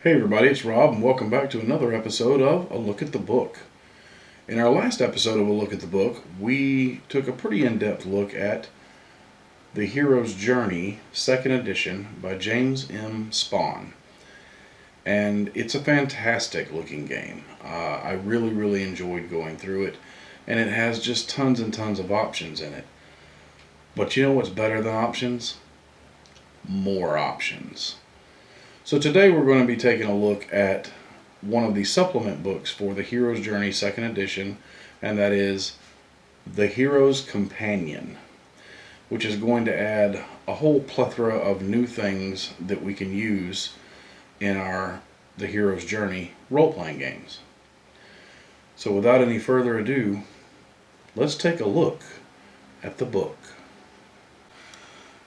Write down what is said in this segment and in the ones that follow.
Hey everybody, it's Rob and welcome back to another episode of A Look at the Book. In our last episode of A Look at the Book, we took a pretty in-depth look at The Hero's Journey, 2nd edition by James M. Spawn. And it's a fantastic looking game. I really enjoyed going through it, and it has just tons and tons of options in it. But you know what's better than options? More options. So today we're going to be taking a look at one of the supplement books for The Hero's Journey 2nd edition, and that is The Hero's Companion, which is going to add a whole plethora of new things that we can use in our The Hero's Journey role-playing games. So without any further ado, let's take a look at the book.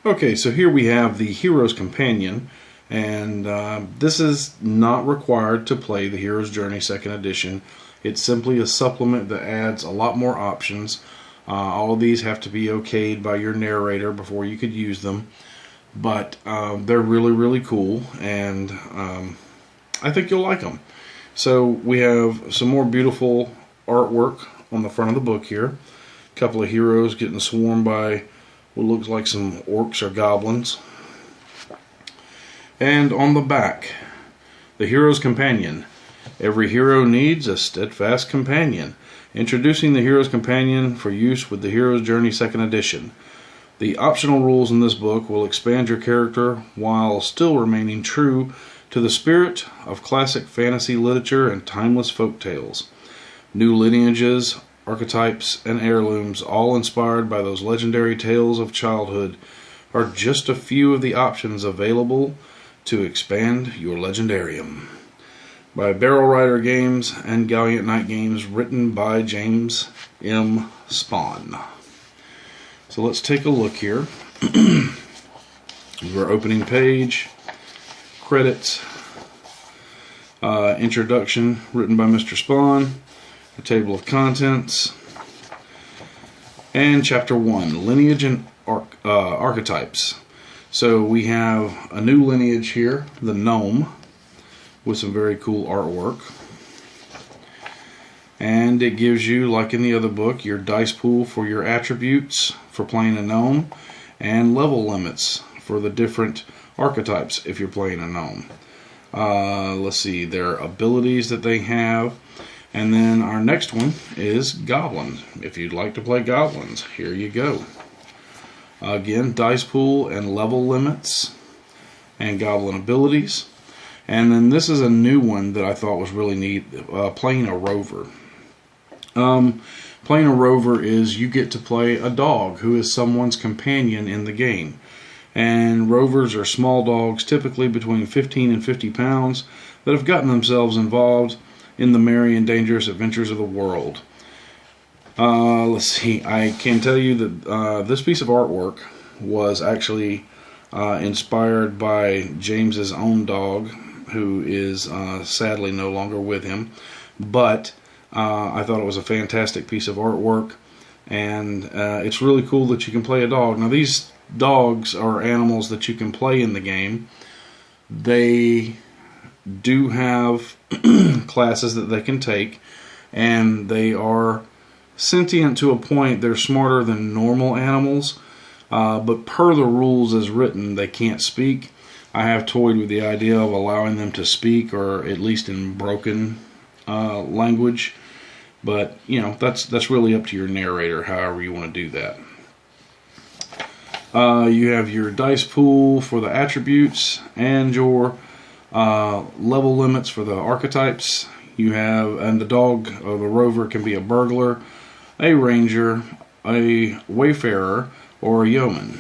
Okay, so here we have The Hero's Companion. And this is not required to play The Hero's Journey 2nd edition. It's simply a supplement that adds a lot more options. All of these have to be okayed by your narrator before you could use them. But they're really cool, and I think you'll like them. So we have some more beautiful artwork on the front of the book here. A couple of heroes getting swarmed by what looks like some orcs or goblins. And on the back, The Hero's Companion. Every hero needs a steadfast companion. Introducing The Hero's Companion for use with The Hero's Journey 2nd edition. The optional rules in this book will expand your character while still remaining true to the spirit of classic fantasy literature and timeless folk tales. New lineages, archetypes, and heirlooms, all inspired by those legendary tales of childhood, are just a few of the options available to expand your legendarium. By Barrel Rider Games and Galliant Knight Games, written by James M. Spawn. So let's take a look here. Our opening page, credits, introduction written by Mr. Spawn, a table of contents, and chapter 1, Lineage and Archetypes. So we have a new lineage here, the gnome, with some very cool artwork. And it gives you, like in the other book, your dice pool for your attributes for playing a gnome, and level limits for the different archetypes if you're playing a gnome. Let's see, their abilities that they have. And then our next one is goblins. If you'd like to play goblins, here you go. Again, dice pool and level limits and goblin abilities. And then this is a new one that I thought was really neat, playing a rover. Playing a rover is you get to play a dog who is someone's companion in the game. And rovers are small dogs, typically between 15 and 50 pounds, that have gotten themselves involved in the merry and dangerous adventures of the world. Let's see, I can tell you that this piece of artwork was actually inspired by James's own dog, who is sadly no longer with him. But I thought it was a fantastic piece of artwork, and it's really cool that you can play a dog. Now these dogs are animals that you can play in the game. They do have classes that they can take, and they are sentient to a point. They're smarter than normal animals, but per the rules as written, they can't speak. I have toyed with the idea of allowing them to speak, or at least in broken language, but you know, that's really up to your narrator, however you want to do that. You have your dice pool for the attributes and your level limits for the archetypes. You have, and the dog or the rover can be a burglar, a ranger, a wayfarer, or a yeoman.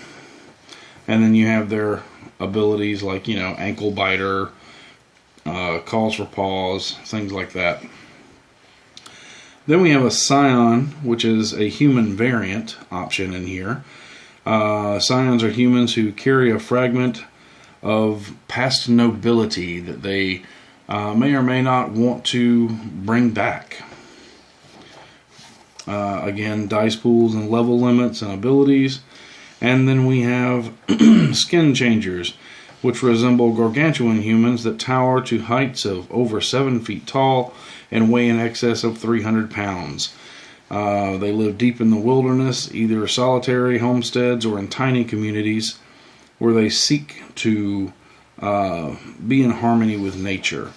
And then you have their abilities like, you know, ankle biter, calls for paws, things like that. Then we have a scion, which is a human variant option in here. Scions are humans who carry a fragment of past nobility that they may or may not want to bring back. Again, dice pools and level limits and abilities. And then we have skin changers, which resemble gargantuan humans that tower to heights of over 7 feet tall and weigh in excess of 300 pounds. They live deep in the wilderness, either solitary homesteads or in tiny communities where they seek to be in harmony with nature.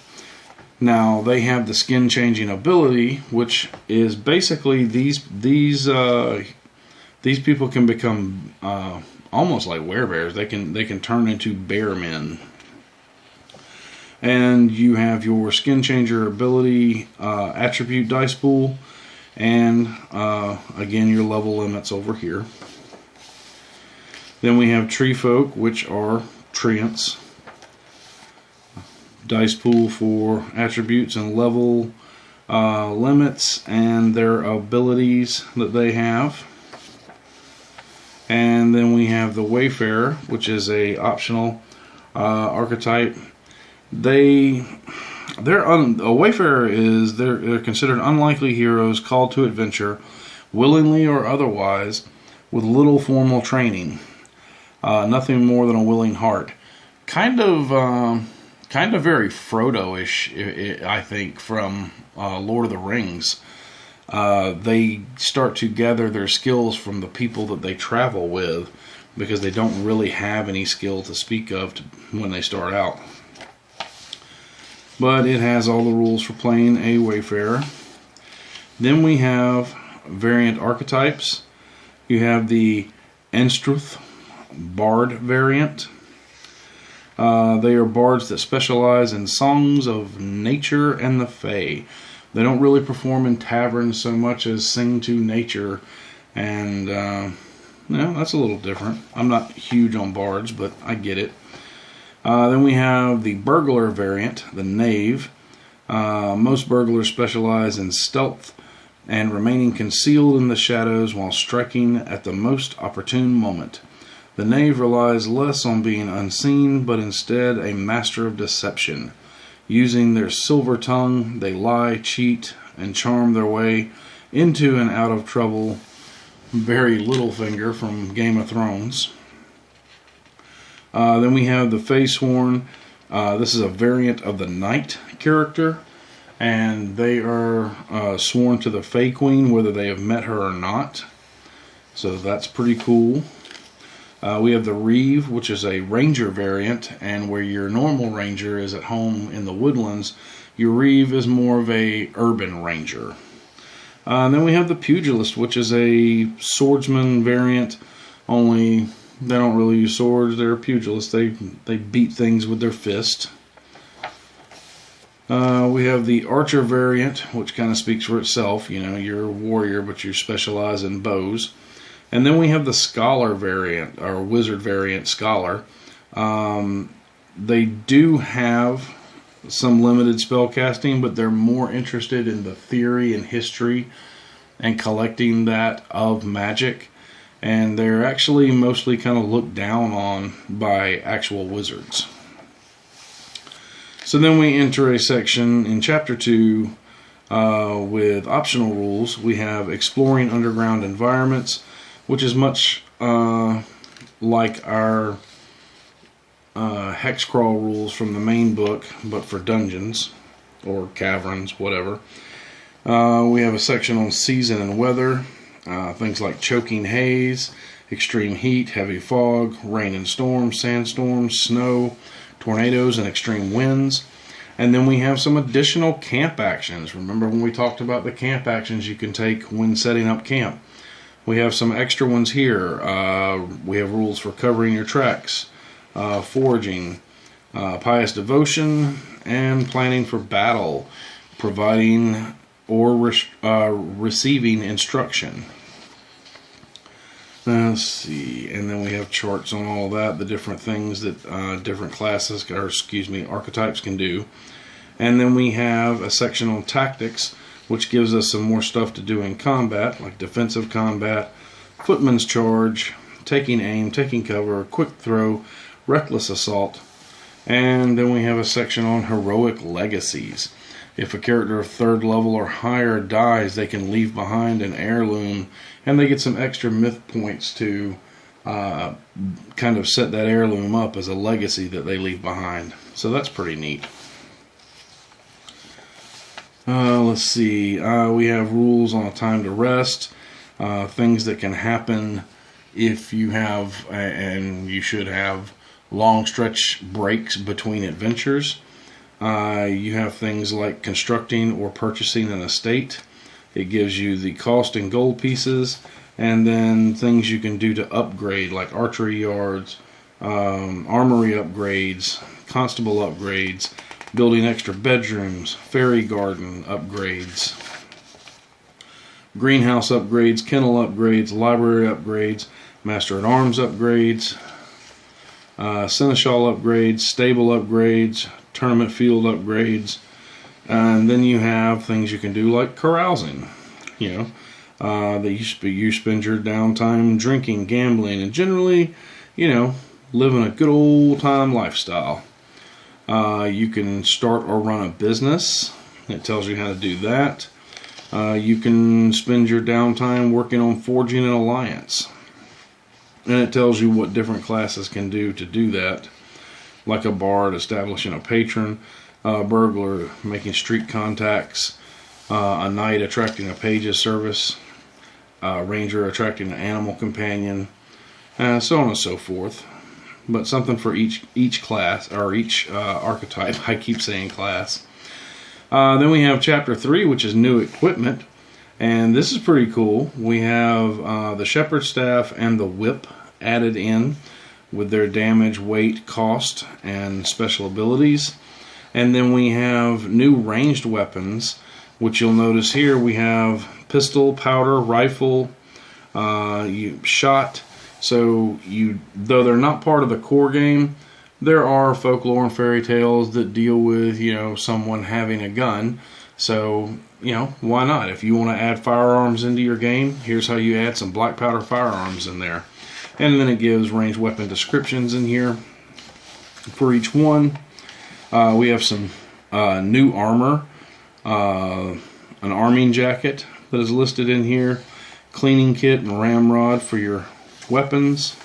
Now, they have the skin-changing ability, which is basically these people can become almost like werebears. They can turn into bear men. And you have your skin changer ability attribute dice pool, and again your level limits over here. Then we have tree folk, which are treants. Dice pool for attributes and level limits and their abilities that they have. And then we have the Wayfarer, which is a optional archetype. A Wayfarer is they're considered unlikely heroes called to adventure, willingly or otherwise, with little formal training. Nothing more than a willing heart. Kind of very Frodo-ish, I think, from Lord of the Rings. They start to gather their skills from the people that they travel with, because they don't really have any skill to speak of when they start out. But it has all the rules for playing a Wayfarer. Then we have variant archetypes. You have the Enstruth Bard variant. They are bards that specialize in songs of nature and the fae. They don't really perform in taverns so much as sing to nature, and that's a little different. I'm not huge on bards, but I get it. Then we have the burglar variant, the knave. Most burglars specialize in stealth and remaining concealed in the shadows while striking at the most opportune moment. The knave relies less on being unseen, but instead a master of deception. Using their silver tongue, they lie, cheat, and charm their way into and out of trouble. Very Littlefinger from Game of Thrones. Then we have the Faesworn. This is a variant of the Knight character, and they are sworn to the Fae Queen whether they have met her or not. So that's pretty cool. We have the Reeve, which is a ranger variant, and where your normal ranger is at home in the woodlands, your Reeve is more of a urban ranger. And then we have the Pugilist, which is a swordsman variant, only they don't really use swords, they're pugilists. They beat things with their fist. We have the Archer variant, which kind of speaks for itself. You know, you're a warrior, but you specialize in bows. And then we have the Scholar variant, or Wizard variant, Scholar. They do have some limited spell casting, but they're more interested in the theory and history and collecting that of magic. And they're actually mostly kind of looked down on by actual wizards. So then we enter a section in Chapter 2 with optional rules. We have Exploring Underground Environments, which is much like our hex crawl rules from the main book, but for dungeons or caverns, whatever. We have a section on season and weather, things like choking haze, extreme heat, heavy fog, rain and storms, sandstorms, snow, tornadoes, and extreme winds. And then we have some additional camp actions. Remember when we talked about the camp actions you can take when setting up camp? We have some extra ones here. We have rules for covering your tracks, foraging, pious devotion, and planning for battle, providing or receiving instruction. Let's see, and then we have charts on all that, the different things that different classes, archetypes can do. And then we have a section on tactics, which gives us some more stuff to do in combat, like defensive combat, footman's charge, taking aim, taking cover, quick throw, reckless assault. And then we have a section on heroic legacies. If a character of 3rd level or higher dies, they can leave behind an heirloom, and they get some extra myth points to kind of set that heirloom up as a legacy that they leave behind. So that's pretty neat. Let's see. We have rules on a time to rest. Things that can happen if you have, and you should have, long stretch breaks between adventures. You have things like constructing or purchasing an estate. It gives you the cost in gold pieces, and then things you can do to upgrade, like archery yards, armory upgrades, constable upgrades, building extra bedrooms, fairy garden upgrades, greenhouse upgrades, kennel upgrades, library upgrades, master at arms upgrades, seneschal upgrades, stable upgrades, tournament field upgrades, and then you have things you can do like carousing. That you spend your downtime drinking, gambling, and generally, living a good old time lifestyle. You can start or run a business. It tells you how to do that. You can spend your downtime working on forging an alliance. And it tells you what different classes can do to do that. Like a bard establishing a patron, a burglar making street contacts, a knight attracting a page's service, a ranger attracting an animal companion, so on and so forth. But something for each class, or each archetype. I keep saying class. Then we have Chapter 3, which is new equipment. And this is pretty cool. We have the shepherd's staff and the whip added in with their damage, weight, cost, and special abilities. And then we have new ranged weapons, which you'll notice here we have pistol, powder, rifle, shot. So though they're not part of the core game, there are folklore and fairy tales that deal with, someone having a gun. So, why not? If you want to add firearms into your game, here's how you add some black powder firearms in there. And then it gives ranged weapon descriptions in here for each one. We have some new armor, an arming jacket that is listed in here, cleaning kit and ramrod for your weapons,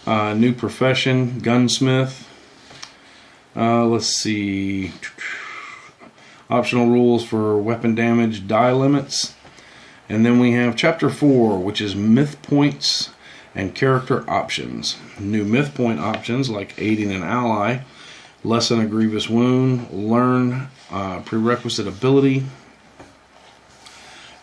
new profession, gunsmith. Let's see, optional rules for weapon damage, die limits. And then we have Chapter 4, which is myth points and character options. New myth point options like aiding an ally, lessen a grievous wound, learn prerequisite ability,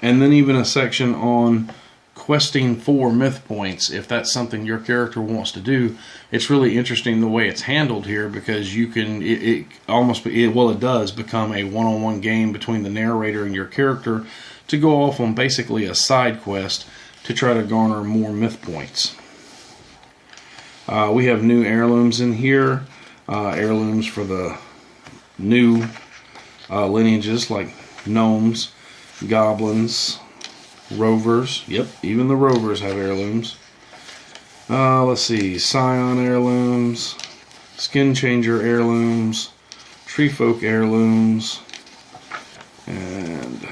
and then even a section on questing for myth points if that's something your character wants to do. It's really interesting the way it's handled here, because you can it does become a one-on-one game between the narrator and your character to go off on basically a side quest to try to garner more myth points. We have new heirlooms in here, heirlooms for the new lineages like gnomes, goblins, rovers. Yep, even the rovers have heirlooms. Let's see, scion heirlooms, skin changer heirlooms, tree folk heirlooms, and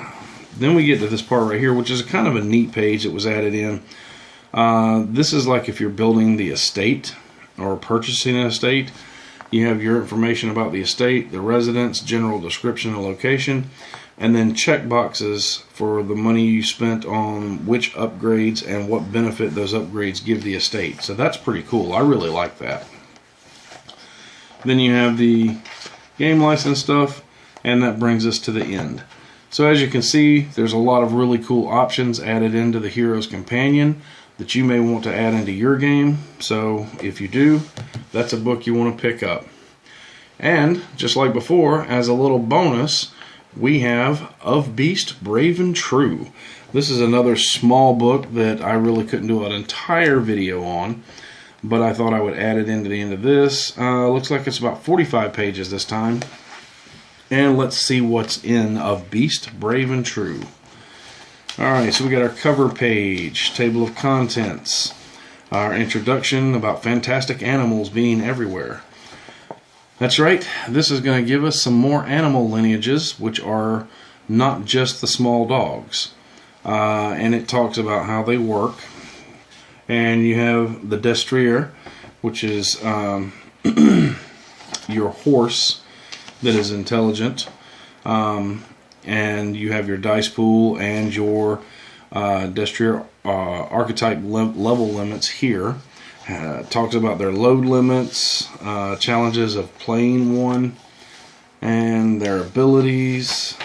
then we get to this part right here, which is kind of a neat page that was added in. This is like if you're building the estate or purchasing an estate. You have your information about the estate, the residence, general description and location, and then check boxes for the money you spent on which upgrades and what benefit those upgrades give the estate. So that's pretty cool. I really like that. Then you have the game license stuff, and that brings us to the end. So as you can see, there's a lot of really cool options added into the Hero's Companion that you may want to add into your game. So if you do, that's a book you want to pick up. And just like before, as a little bonus, we have Of Beast, Brave and True. This is another small book that I really couldn't do an entire video on, but I thought I would add it into the end of this. Looks like it's about 45 pages this time. And let's see what's in Of Beast, Brave and True. Alright, so we got our cover page, table of contents, our introduction about fantastic animals being everywhere. That's right, this is going to give us some more animal lineages, which are not just the small dogs. And it talks about how they work. And you have the destrier, which is your horse that is intelligent. And you have your dice pool and your destrier archetype level limits here. Talks about their load limits, challenges of playing one, and their abilities.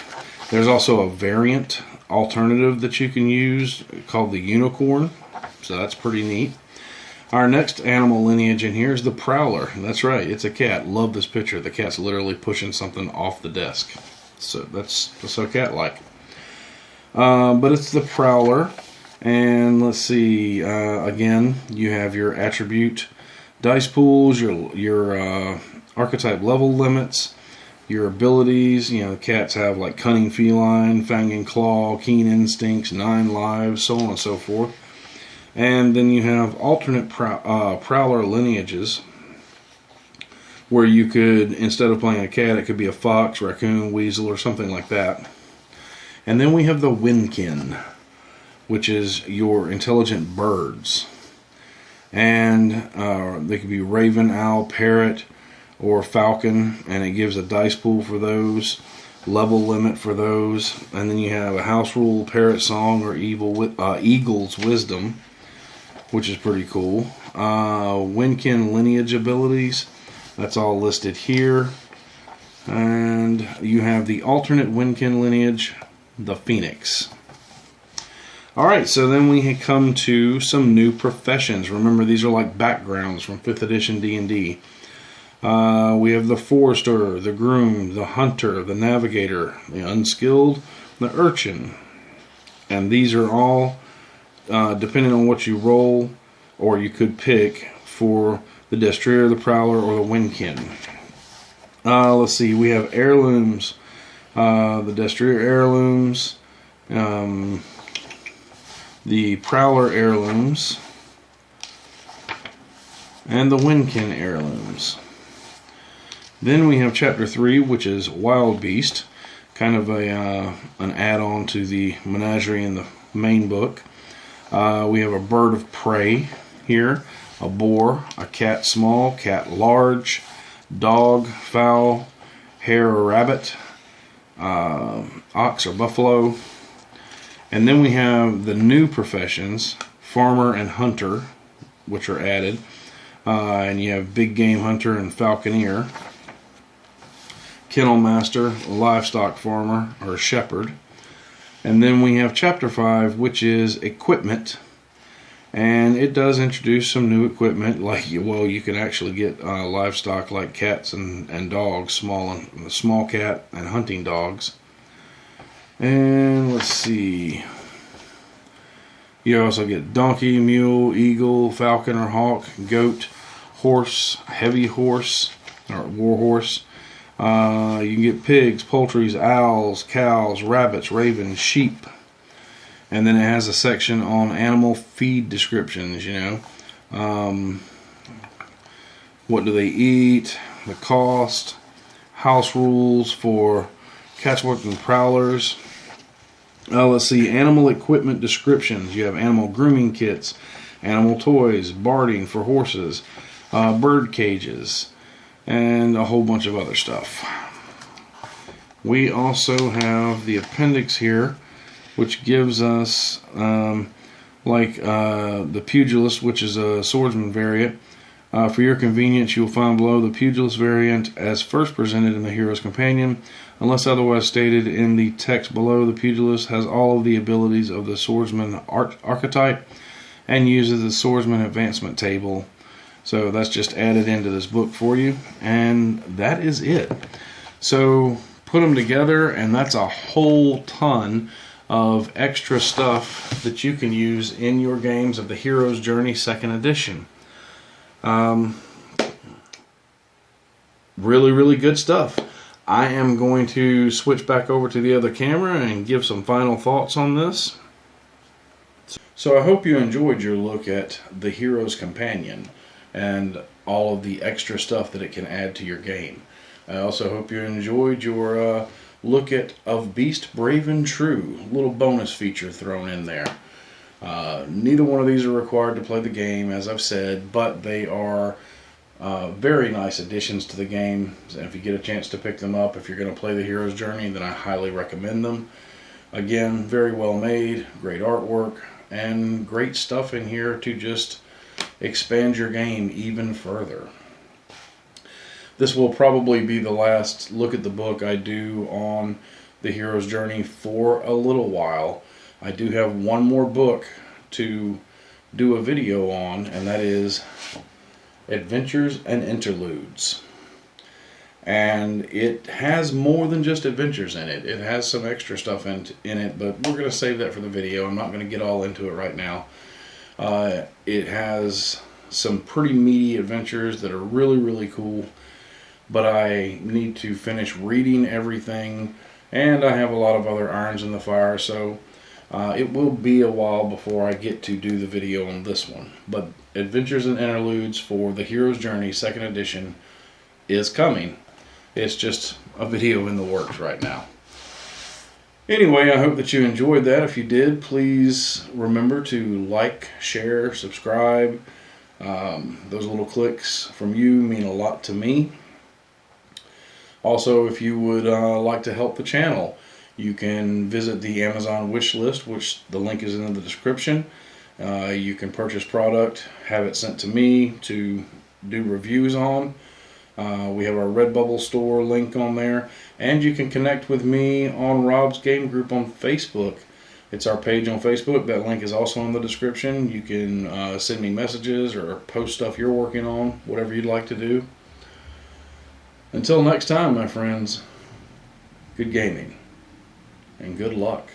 There's also a variant alternative that you can use called the unicorn, so that's pretty neat. Our next animal lineage in here is the prowler. That's right, it's a cat. Love this picture. The cat's literally pushing something off the desk, so that's so cat-like. But it's the prowler. And let's see, again, you have your attribute dice pools, your archetype level limits, your abilities. You know, cats have like cunning feline, fang and claw, keen instincts, 9 lives, so on and so forth. And then you have alternate prowler lineages, where you could, instead of playing a cat, it could be a fox, raccoon, weasel, or something like that. And then we have the winkin, which is your intelligent birds. And they could be raven, owl, parrot, or falcon, and it gives a dice pool for those, level limit for those. And then you have a house rule, parrot song, or eagle's wisdom, which is pretty cool. Winkin lineage abilities, that's all listed here. And you have the alternate winkin lineage, the phoenix. Alright, so then we come to some new professions. Remember, these are like backgrounds from 5th edition D&D. We have the forester, the groom, the hunter, the navigator, the unskilled, the urchin. And these are all, depending on what you roll, or you could pick for the destrier, the prowler, or the winkin. Let's see, we have heirlooms, the destrier heirlooms, the prowler heirlooms, and the winkin heirlooms. Then we have chapter 3, which is wild beast, kind of an add-on to the menagerie in the main book. We have a bird of prey here, a boar, a cat small, cat large, dog, fowl, hare or rabbit, ox or buffalo. And then we have the new professions, farmer and hunter, which are added. And you have big game hunter and falconer, kennel master, livestock farmer, or shepherd. And then we have chapter 5, which is equipment. And it does introduce some new equipment, like, well, you can actually get livestock like cats and dogs, small cat and hunting dogs. And let's see, you also get donkey, mule, eagle, falcon or hawk, goat, horse, heavy horse, or war horse. You can get pigs, poultries, owls, cows, rabbits, ravens, sheep. And then it has a section on animal feed descriptions, you know. What do they eat, the cost, house rules for catchwork and prowlers. Let's see, animal equipment descriptions. You have animal grooming kits, animal toys, barding for horses, bird cages, and a whole bunch of other stuff. We also have the appendix here, which gives us the pugilist, which is a swordsman variant. For your convenience, you'll find below the pugilist variant as first presented in the Hero's Companion. Unless otherwise stated in the text below, the pugilist has all of the abilities of the swordsman archetype and uses the swordsman advancement table. So that's just added into this book for you, and that is it. So put them together, and that's a whole ton of extra stuff that you can use in your games of the Hero's Journey 2nd edition. Really, really good stuff. I am going to switch back over to the other camera and give some final thoughts on this. So I hope you enjoyed your look at the Hero's Companion and all of the extra stuff that it can add to your game. I also hope you enjoyed your look at Of Beast Brave and True, little bonus feature thrown in there. Neither one of these are required to play the game, as I've said, but they are very nice additions to the game. And if you get a chance to pick them up, if you're going to play the Hero's Journey, then I highly recommend them. Again, very well made, great artwork, and great stuff in here to just expand your game even further. This will probably be the last look at the book I do on the Hero's Journey for a little while. I do have one more book to do a video on, and that is Adventures and Interludes. And it has more than just adventures in it. It has some extra stuff in it, but we're going to save that for the video. I'm not going to get all into it right now. It has some pretty meaty adventures that are really, really cool, but I need to finish reading everything, and I have a lot of other irons in the fire, so it will be a while before I get to do the video on this one. But Adventures and Interludes for the Hero's Journey 2nd edition is coming. It's just a video in the works right now. Anyway, I hope that you enjoyed that. If you did, please remember to like, share, subscribe. Those little clicks from you mean a lot to me. Also, if you would like to help the channel, you can visit the Amazon wish list, which the link is in the description. You can purchase product, have it sent to me to do reviews on. We have our Redbubble store link on there, and you can connect with me on Rob's Game Group on Facebook. It's our page on Facebook. That link is also in the description. You can send me messages or post stuff you're working on, whatever you'd like to do. Until next time, my friends, good gaming and good luck.